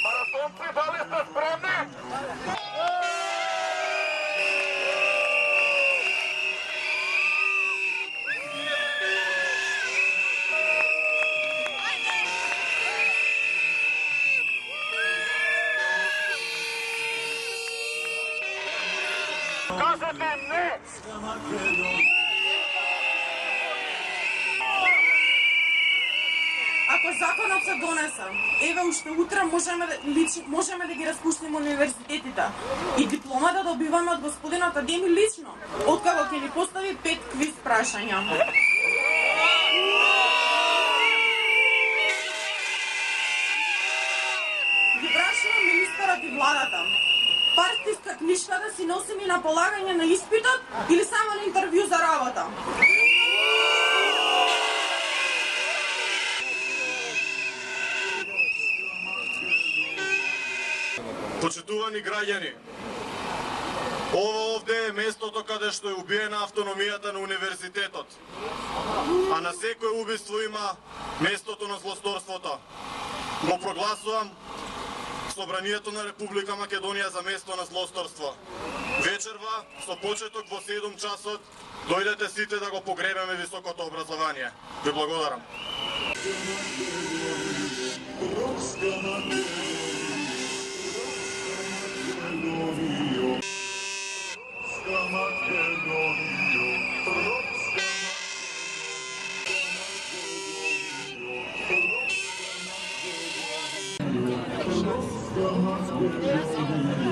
Маратонци, да ли сте спремни? Кажете не! Ако законот се донесе, еве уште утре можеме да ги распуштиме универзитетите и диплома да добиваме од господинот Адеми лично, откако ќе ни постави 5 квиз прашања. Ги прашувам министерот и владата. Партиска книжка да си носим и на полагање на испитот или само на интервју за работа? Почитувани граѓани, ова овде е местото каде што е убиена автономијата на универзитетот, а на секој убиство има местото на злосторството. Го прогласувам Собранието на Република Македонија за место на злосторство. Вечерва, со почеток во 7 часот, дојдете сите да го погребеме високото образование. Ви благодарам. Thank you.